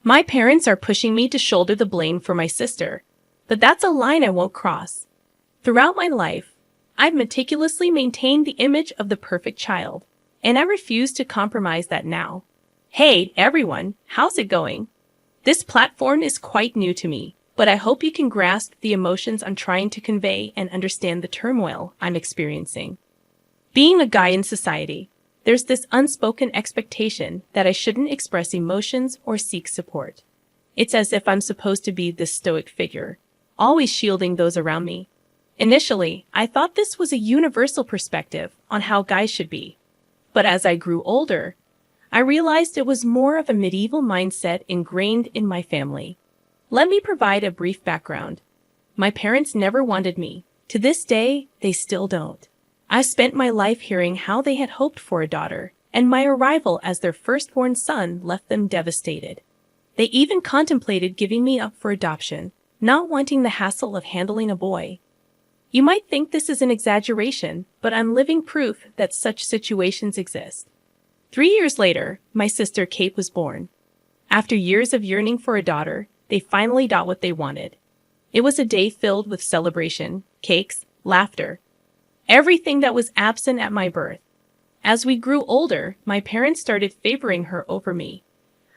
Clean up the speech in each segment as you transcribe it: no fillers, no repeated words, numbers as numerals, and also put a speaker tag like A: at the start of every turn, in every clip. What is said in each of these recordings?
A: My parents are pushing me to shoulder the blame for my sister, but that's a line I won't cross. Throughout my life, I've meticulously maintained the image of the perfect child, and I refuse to compromise that now. Hey, everyone, how's it going? This platform is quite new to me, but I hope you can grasp the emotions I'm trying to convey and understand the turmoil I'm experiencing. Being a guy in society, there's this unspoken expectation that I shouldn't express emotions or seek support. It's as if I'm supposed to be this stoic figure, always shielding those around me. Initially, I thought this was a universal perspective on how guys should be. But as I grew older, I realized it was more of a medieval mindset ingrained in my family. Let me provide a brief background. My parents never wanted me. To this day, they still don't. I spent my life hearing how they had hoped for a daughter, and my arrival as their firstborn son left them devastated. They even contemplated giving me up for adoption, not wanting the hassle of handling a boy. You might think this is an exaggeration, but I'm living proof that such situations exist. 3 years later, my sister Kate was born. After years of yearning for a daughter, they finally got what they wanted. It was a day filled with celebration, cakes, laughter, everything that was absent at my birth. As we grew older, my parents started favoring her over me.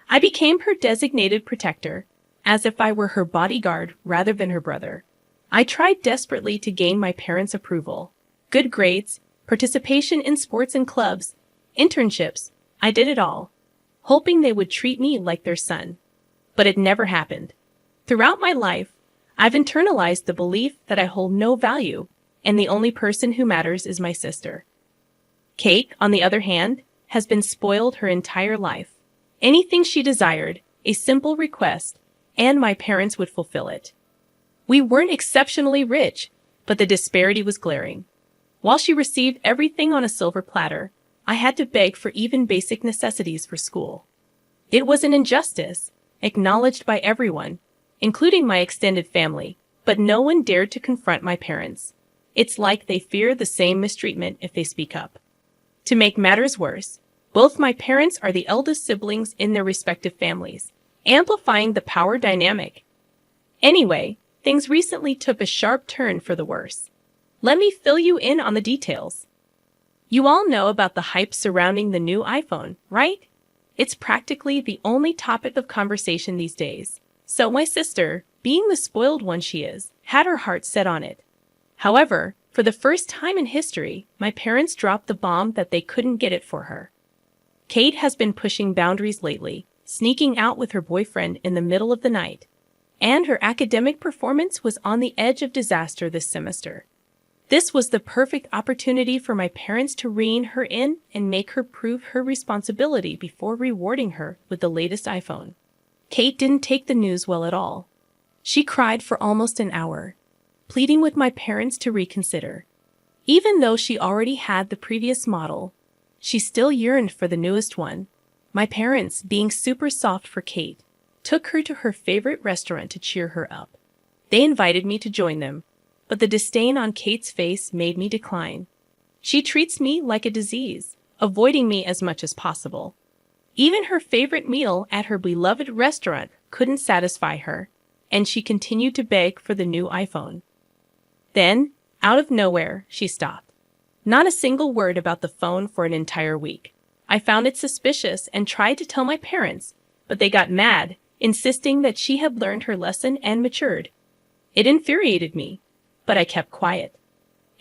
A: I became her designated protector, as if I were her bodyguard rather than her brother. I tried desperately to gain my parents' approval. Good grades, participation in sports and clubs, internships, I did it all, hoping they would treat me like their son. But it never happened. Throughout my life, I've internalized the belief that I hold no value, and the only person who matters is my sister. Kate, on the other hand, has been spoiled her entire life. Anything she desired, a simple request, and my parents would fulfill it. We weren't exceptionally rich, but the disparity was glaring. While she received everything on a silver platter, I had to beg for even basic necessities for school. It was an injustice, acknowledged by everyone, including my extended family, but no one dared to confront my parents. It's like they fear the same mistreatment if they speak up. To make matters worse, both my parents are the eldest siblings in their respective families, amplifying the power dynamic. Anyway, things recently took a sharp turn for the worse. Let me fill you in on the details. You all know about the hype surrounding the new iPhone, right? It's practically the only topic of conversation these days. So my sister, being the spoiled one she is, had her heart set on it. However, for the first time in history, my parents dropped the bomb that they couldn't get it for her. Kate has been pushing boundaries lately, sneaking out with her boyfriend in the middle of the night, and her academic performance was on the edge of disaster this semester. This was the perfect opportunity for my parents to rein her in and make her prove her responsibility before rewarding her with the latest iPhone. Kate didn't take the news well at all. She cried for almost an hour, pleading with my parents to reconsider. Even though she already had the previous model, she still yearned for the newest one. My parents, being super soft for Kate, took her to her favorite restaurant to cheer her up. They invited me to join them, but the disdain on Kate's face made me decline. She treats me like a disease, avoiding me as much as possible. Even her favorite meal at her beloved restaurant couldn't satisfy her, and she continued to beg for the new iPhone. Then, out of nowhere, she stopped. Not a single word about the phone for an entire week. I found it suspicious and tried to tell my parents, but they got mad, insisting that she had learned her lesson and matured. It infuriated me, but I kept quiet.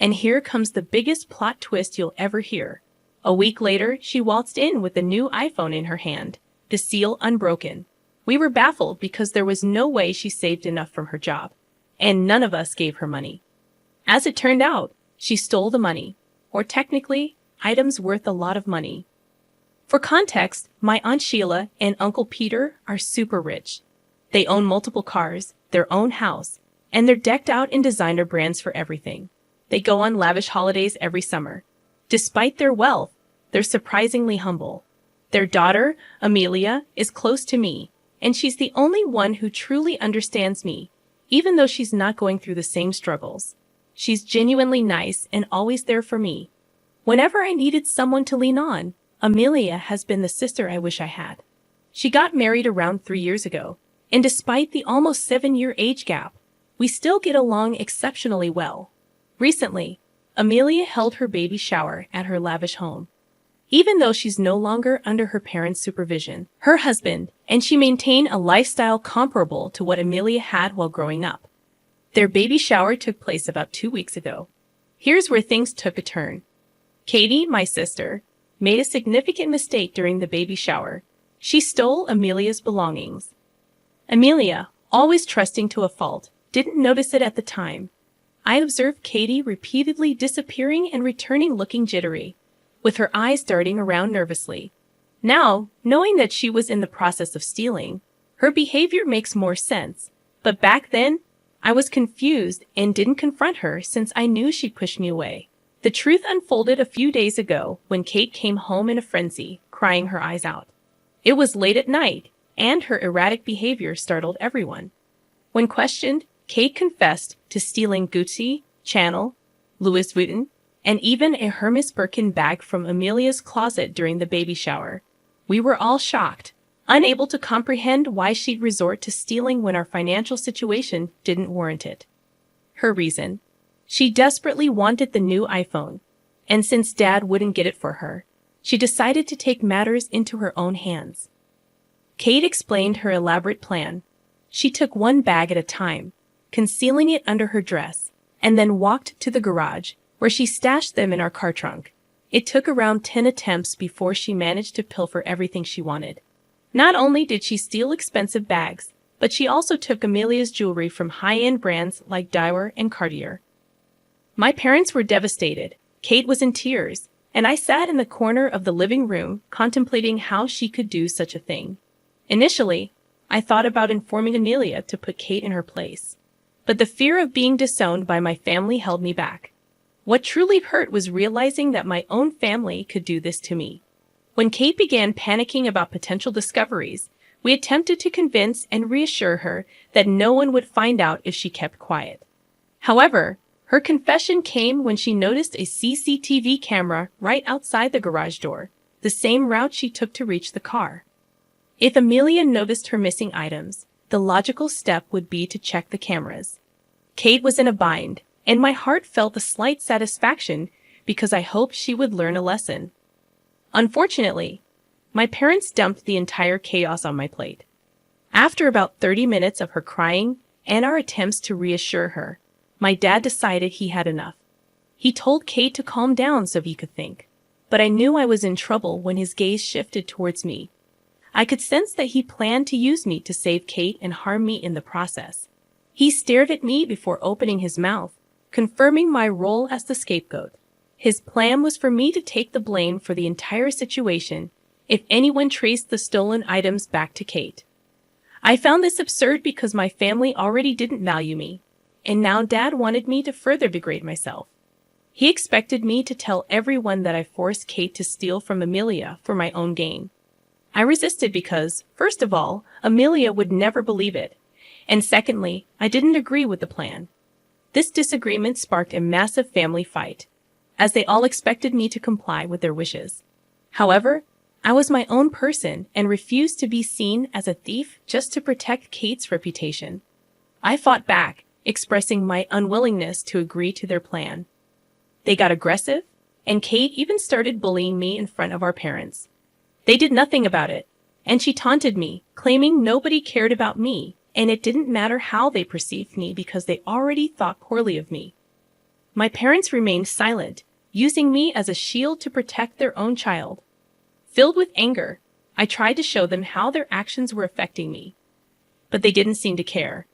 A: And here comes the biggest plot twist you'll ever hear. A week later, she waltzed in with the new iPhone in her hand, the seal unbroken. We were baffled because there was no way she saved enough from her job, and none of us gave her money. As it turned out, she stole the money, or technically, items worth a lot of money. For context, my Aunt Sheila and Uncle Peter are super rich. They own multiple cars, their own house, and they're decked out in designer brands for everything. They go on lavish holidays every summer. Despite their wealth, they're surprisingly humble. Their daughter, Amelia, is close to me, and she's the only one who truly understands me, even though she's not going through the same struggles. She's genuinely nice and always there for me. Whenever I needed someone to lean on, Amelia has been the sister I wish I had. She got married around 3 years ago, and despite the almost 7-year age gap, we still get along exceptionally well. Recently, Amelia held her baby shower at her lavish home. Even though she's no longer under her parents' supervision, her husband and she maintain a lifestyle comparable to what Amelia had while growing up. Their baby shower took place about 2 weeks ago. Here's where things took a turn. Katie, my sister, made a significant mistake during the baby shower. She stole Amelia's belongings. Amelia, always trusting to a fault, didn't notice it at the time. I observed Katie repeatedly disappearing and returning looking jittery, with her eyes darting around nervously. Now, knowing that she was in the process of stealing, her behavior makes more sense. But back then, I was confused and didn't confront her since I knew she'd push me away. The truth unfolded a few days ago when Kate came home in a frenzy, crying her eyes out. It was late at night, and her erratic behavior startled everyone. When questioned, Kate confessed to stealing Gucci, Chanel, Louis Vuitton, and even a Hermes Birkin bag from Amelia's closet during the baby shower. We were all shocked, unable to comprehend why she'd resort to stealing when our financial situation didn't warrant it. Her reason? She desperately wanted the new iPhone, and since Dad wouldn't get it for her, she decided to take matters into her own hands. Kate explained her elaborate plan. She took one bag at a time, concealing it under her dress, and then walked to the garage, where she stashed them in our car trunk. It took around 10 attempts before she managed to pilfer everything she wanted. Not only did she steal expensive bags, but she also took Amelia's jewelry from high-end brands like Dior and Cartier. My parents were devastated. Kate was in tears, and I sat in the corner of the living room contemplating how she could do such a thing. Initially, I thought about informing Amelia to put Kate in her place, but the fear of being disowned by my family held me back. What truly hurt was realizing that my own family could do this to me. When Kate began panicking about potential discoveries, we attempted to convince and reassure her that no one would find out if she kept quiet. However, her confession came when she noticed a CCTV camera right outside the garage door, the same route she took to reach the car. If Amelia noticed her missing items, the logical step would be to check the cameras. Kate was in a bind, and my heart felt a slight satisfaction because I hoped she would learn a lesson. Unfortunately, my parents dumped the entire chaos on my plate. After about 30 minutes of her crying and our attempts to reassure her, my dad decided he had enough. He told Kate to calm down so he could think, but I knew I was in trouble when his gaze shifted towards me. I could sense that he planned to use me to save Kate and harm me in the process. He stared at me before opening his mouth, confirming my role as the scapegoat. His plan was for me to take the blame for the entire situation if anyone traced the stolen items back to Kate. I found this absurd because my family already didn't value me, and now Dad wanted me to further degrade myself. He expected me to tell everyone that I forced Kate to steal from Amelia for my own gain. I resisted because, first of all, Amelia would never believe it, and secondly, I didn't agree with the plan. This disagreement sparked a massive family fight, as they all expected me to comply with their wishes. However, I was my own person and refused to be seen as a thief just to protect Kate's reputation. I fought back, expressing my unwillingness to agree to their plan. They got aggressive, and Kate even started bullying me in front of our parents. They did nothing about it, and she taunted me, claiming nobody cared about me, and it didn't matter how they perceived me because they already thought poorly of me. My parents remained silent, using me as a shield to protect their own child. Filled with anger, I tried to show them how their actions were affecting me, but they didn't seem to care.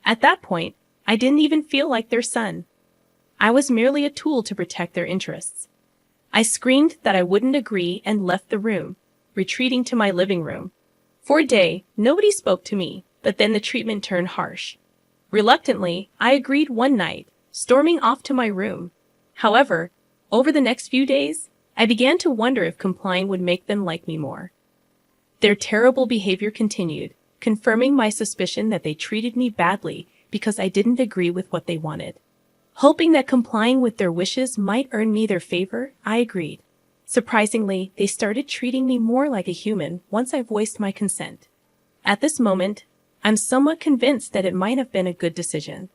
A: At that point, I didn't even feel like their son. I was merely a tool to protect their interests. I screamed that I wouldn't agree and left the room, retreating to my living room. For a day, nobody spoke to me, but then the treatment turned harsh. Reluctantly, I agreed one night, storming off to my room. However, over the next few days, I began to wonder if complying would make them like me more. Their terrible behavior continued, confirming my suspicion that they treated me badly because I didn't agree with what they wanted. Hoping that complying with their wishes might earn me their favor, I agreed. Surprisingly, they started treating me more like a human once I voiced my consent. At this moment, I'm somewhat convinced that it might have been a good decision.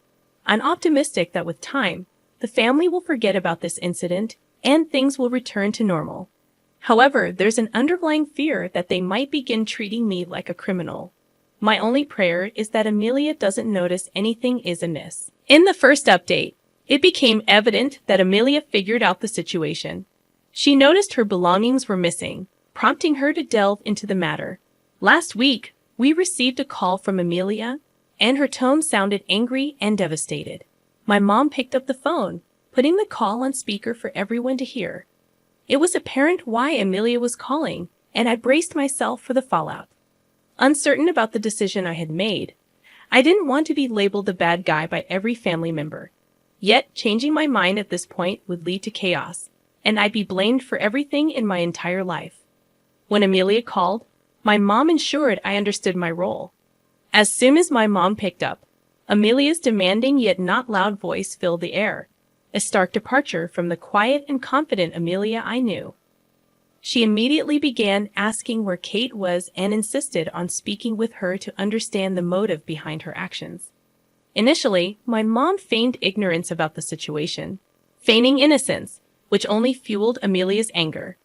A: I'm optimistic that with time, the family will forget about this incident and things will return to normal. However, there's an underlying fear that they might begin treating me like a criminal. My only prayer is that Amelia doesn't notice anything is amiss. In the first update, it became evident that Amelia figured out the situation. She noticed her belongings were missing, prompting her to delve into the matter. Last week, we received a call from Amelia, and her tone sounded angry and devastated. My mom picked up the phone, putting the call on speaker for everyone to hear. It was apparent why Amelia was calling, and I braced myself for the fallout. Uncertain about the decision I had made, I didn't want to be labeled the bad guy by every family member. Yet, changing my mind at this point would lead to chaos, and I'd be blamed for everything in my entire life. When Amelia called, my mom ensured I understood my role. As soon as my mom picked up, Amelia's demanding yet not loud voice filled the air, a stark departure from the quiet and confident Amelia I knew. She immediately began asking where Kate was and insisted on speaking with her to understand the motive behind her actions. Initially, my mom feigned ignorance about the situation, feigning innocence, which only fueled Amelia's anger.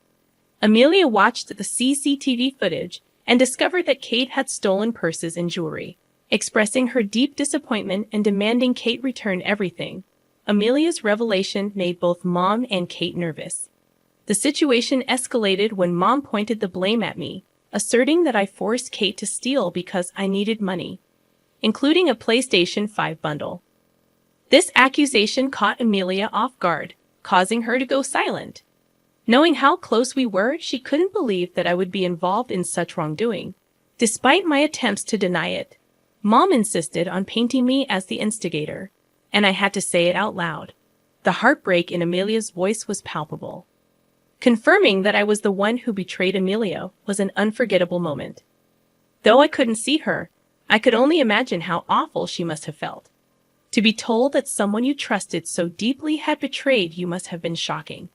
A: Amelia watched the CCTV footage and discovered that Kate had stolen purses and jewelry. Expressing her deep disappointment and demanding Kate return everything, Amelia's revelation made both Mom and Kate nervous. The situation escalated when Mom pointed the blame at me, asserting that I forced Kate to steal because I needed money, including a PlayStation 5 bundle. This accusation caught Amelia off guard, causing her to go silent. Knowing how close we were, she couldn't believe that I would be involved in such wrongdoing. Despite my attempts to deny it, Mom insisted on painting me as the instigator, and I had to say it out loud. The heartbreak in Amelia's voice was palpable. Confirming that I was the one who betrayed Amelia was an unforgettable moment. Though I couldn't see her, I could only imagine how awful she must have felt. To be told that someone you trusted so deeply had betrayed you must have been shocking.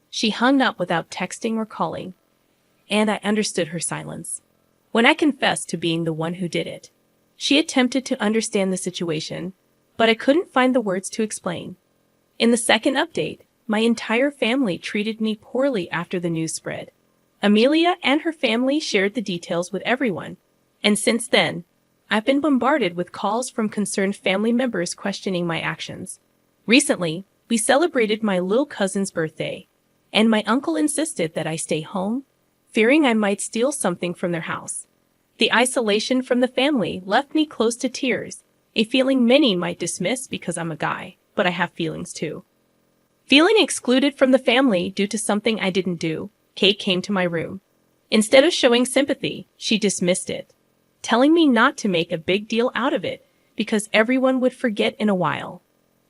A: She hung up without texting or calling, and I understood her silence. When I confessed to being the one who did it, she attempted to understand the situation, but I couldn't find the words to explain. In the second update, my entire family treated me poorly after the news spread. Amelia and her family shared the details with everyone, and since then, I've been bombarded with calls from concerned family members questioning my actions. Recently, we celebrated my little cousin's birthday, and my uncle insisted that I stay home, fearing I might steal something from their house. The isolation from the family left me close to tears, a feeling many might dismiss because I'm a guy, but I have feelings too. Feeling excluded from the family due to something I didn't do, Kate came to my room. Instead of showing sympathy, she dismissed it, telling me not to make a big deal out of it because everyone would forget in a while.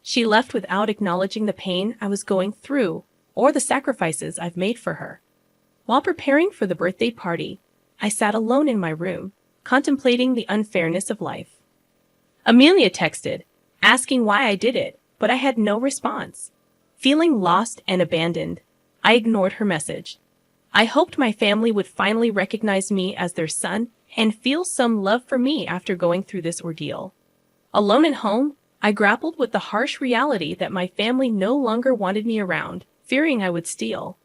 A: She left without acknowledging the pain I was going through or the sacrifices I've made for her. While preparing for the birthday party, I sat alone in my room, contemplating the unfairness of life. Amelia texted, asking why I did it, but I had no response. Feeling lost and abandoned, I ignored her message. I hoped my family would finally recognize me as their son and feel some love for me after going through this ordeal. Alone at home, I grappled with the harsh reality that my family no longer wanted me around, fearing I would steal.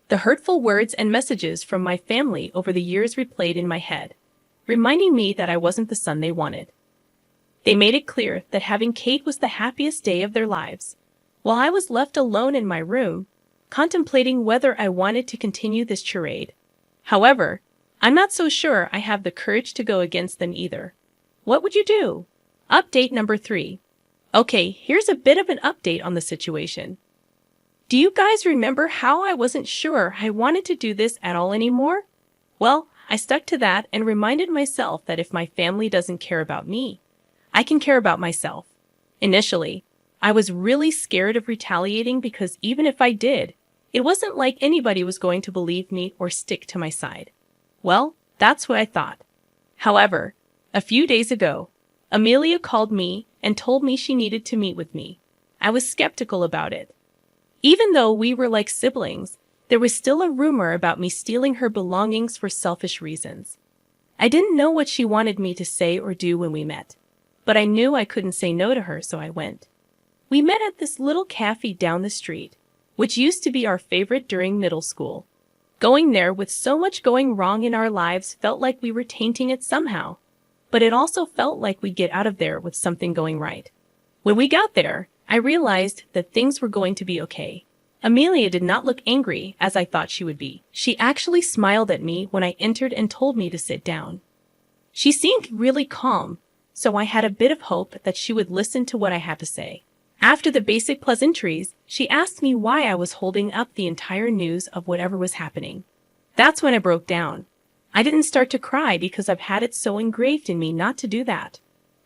A: The hurtful words and messages from my family over the years replayed in my head, reminding me that I wasn't the son they wanted. They made it clear that having Kate was the happiest day of their lives, while I was left alone in my room, contemplating whether I wanted to continue this charade. However, I'm not so sure I have the courage to go against them either. What would you do? Update number 3. Okay, here's a bit of an update on the situation. Do you guys remember how I wasn't sure I wanted to do this at all anymore? Well, I stuck to that and reminded myself that if my family doesn't care about me, I can care about myself. Initially, I was really scared of retaliating because even if I did, it wasn't like anybody was going to believe me or stick to my side. Well, that's what I thought. However, a few days ago, Amelia called me and told me she needed to meet with me. I was skeptical about it. Even though we were like siblings, there was still a rumor about me stealing her belongings for selfish reasons. I didn't know what she wanted me to say or do when we met, but I knew I couldn't say no to her, so I went. We met at this little cafe down the street, which used to be our favorite during middle school. Going there with so much going wrong in our lives felt like we were tainting it somehow, but it also felt like we'd get out of there with something going right. When we got there, I realized that things were going to be okay. Amelia did not look angry as I thought she would be. She actually smiled at me when I entered and told me to sit down. She seemed really calm, so I had a bit of hope that she would listen to what I had to say. After the basic pleasantries, she asked me why I was holding up the entire news of whatever was happening. That's when I broke down. I didn't start to cry because I've had it so engraved in me not to do that.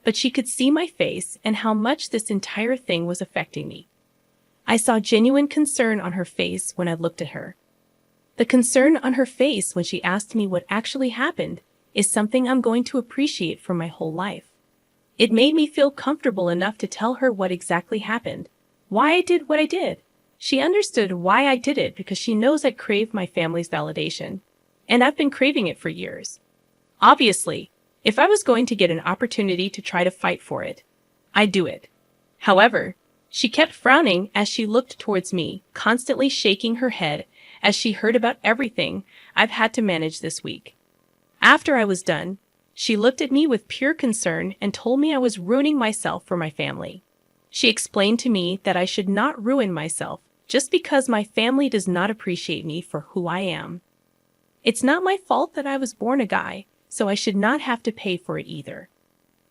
A: But she could see my face and how much this entire thing was affecting me. I saw genuine concern on her face when I looked at her. The concern on her face when she asked me what actually happened is something I'm going to appreciate for my whole life. It made me feel comfortable enough to tell her what exactly happened, why I did what I did. She understood why I did it because she knows I crave my family's validation, and I've been craving it for years. Obviously, if I was going to get an opportunity to try to fight for it, I'd do it. However, she kept frowning as she looked towards me, constantly shaking her head as she heard about everything I've had to manage this week. After I was done, she looked at me with pure concern and told me I was ruining myself for my family. She explained to me that I should not ruin myself just because my family does not appreciate me for who I am. It's not my fault that I was born a guy, so I should not have to pay for it either.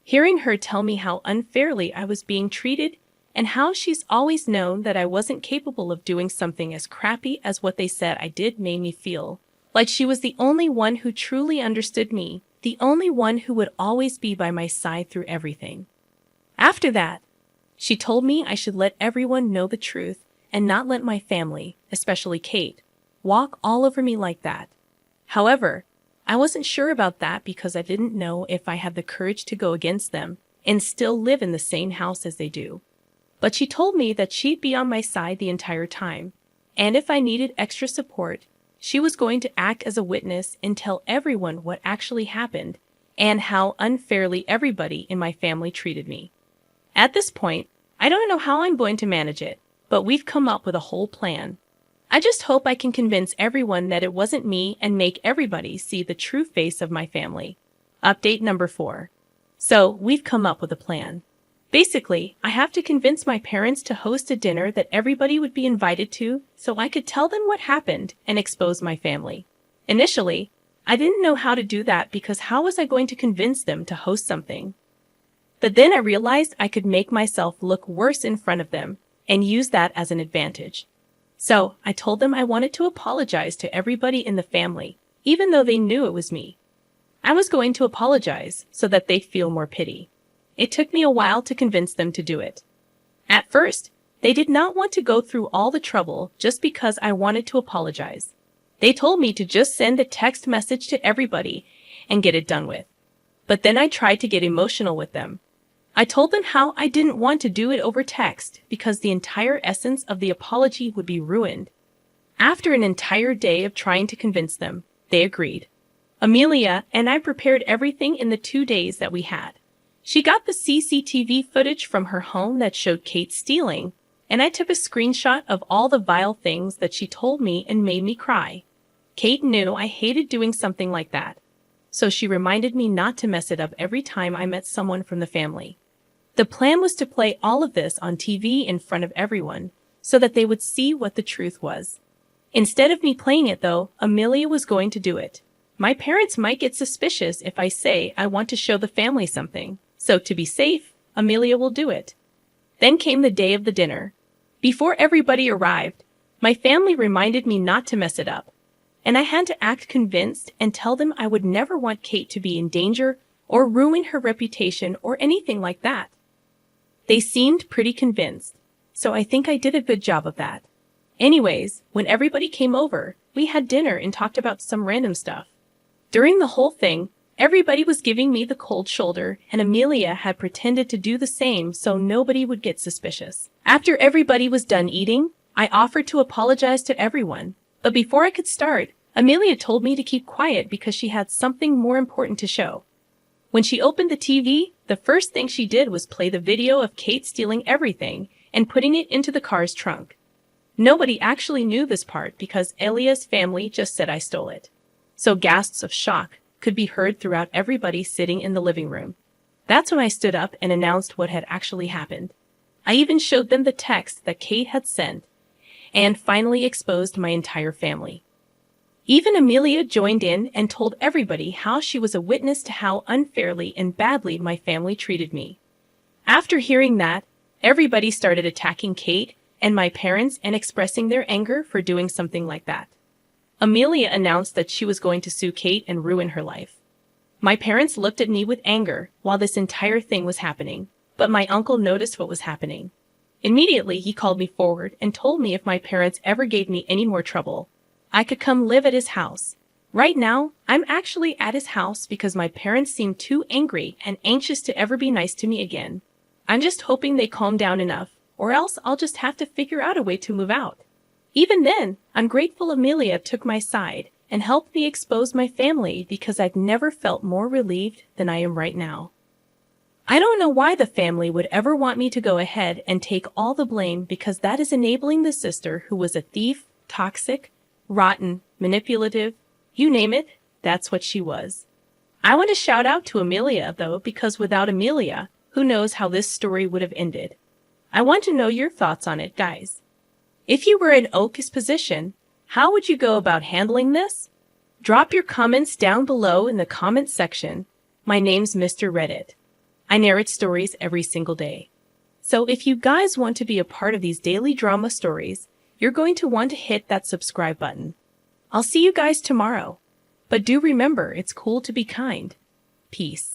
A: Hearing her tell me how unfairly I was being treated and how she's always known that I wasn't capable of doing something as crappy as what they said I did made me feel like she was the only one who truly understood me, the only one who would always be by my side through everything. After that, she told me I should let everyone know the truth and not let my family, especially Kate, walk all over me like that. However, I wasn't sure about that because I didn't know if I had the courage to go against them and still live in the same house as they do. But she told me that she'd be on my side the entire time, and if I needed extra support, she was going to act as a witness and tell everyone what actually happened and how unfairly everybody in my family treated me. At this point, I don't know how I'm going to manage it, but we've come up with a whole plan. I just hope I can convince everyone that it wasn't me and make everybody see the true face of my family. Update number 4. So, we've come up with a plan. Basically, I have to convince my parents to host a dinner that everybody would be invited to so I could tell them what happened and expose my family. Initially, I didn't know how to do that because how was I going to convince them to host something? But then I realized I could make myself look worse in front of them and use that as an advantage. So, I told them I wanted to apologize to everybody in the family, even though they knew it was me. I was going to apologize so that they'd feel more pity. It took me a while to convince them to do it. At first, they did not want to go through all the trouble just because I wanted to apologize. They told me to just send a text message to everybody and get it done with. But then I tried to get emotional with them. I told them how I didn't want to do it over text because the entire essence of the apology would be ruined. After an entire day of trying to convince them, they agreed. Amelia and I prepared everything in the 2 days that we had. She got the CCTV footage from her home that showed Kate stealing, and I took a screenshot of all the vile things that she told me and made me cry. Kate knew I hated doing something like that, so she reminded me not to mess it up every time I met someone from the family. The plan was to play all of this on TV in front of everyone, so that they would see what the truth was. Instead of me playing it though, Amelia was going to do it. My parents might get suspicious if I say I want to show the family something. So to be safe, Amelia will do it. Then came the day of the dinner. Before everybody arrived, my family reminded me not to mess it up, and I had to act convinced and tell them I would never want Kate to be in danger or ruin her reputation or anything like that. They seemed pretty convinced, so I think I did a good job of that. Anyways, when everybody came over, we had dinner and talked about some random stuff. During the whole thing, everybody was giving me the cold shoulder, and Amelia had pretended to do the same so nobody would get suspicious. After everybody was done eating, I offered to apologize to everyone, But before I could start, Amelia told me to keep quiet because she had something more important to show. When she opened the TV, the first thing she did was play the video of Kate stealing everything and putting it into the car's trunk. Nobody actually knew this part because Elia's family just said I stole it. So gasps of shock could be heard throughout everybody sitting in the living room. That's when I stood up and announced what had actually happened. I even showed them the text that Kate had sent and finally exposed my entire family. Even Amelia joined in and told everybody how she was a witness to how unfairly and badly my family treated me. After hearing that, everybody started attacking Kate and my parents and expressing their anger for doing something like that. Amelia announced that she was going to sue Kate and ruin her life. My parents looked at me with anger while this entire thing was happening, but my uncle noticed what was happening. Immediately, he called me forward and told me if my parents ever gave me any more trouble, I could come live at his house. Right now, I'm actually at his house because my parents seem too angry and anxious to ever be nice to me again. I'm just hoping they calm down enough, or else I'll just have to figure out a way to move out. Even then, I'm grateful Amelia took my side and helped me expose my family because I've never felt more relieved than I am right now. I don't know why the family would ever want me to go ahead and take all the blame because that is enabling the sister who was a thief, toxic, rotten, manipulative, you name it, that's what she was. I want to shout out to Amelia, though, because without Amelia, who knows how this story would have ended. I want to know your thoughts on it, guys. If you were in Oka's position, how would you go about handling this? Drop your comments down below in the comments section. My name's Mr. Reddit. I narrate stories every single day. So if you guys want to be a part of these daily drama stories, you're going to want to hit that subscribe button. I'll see you guys tomorrow. But do remember, it's cool to be kind. Peace.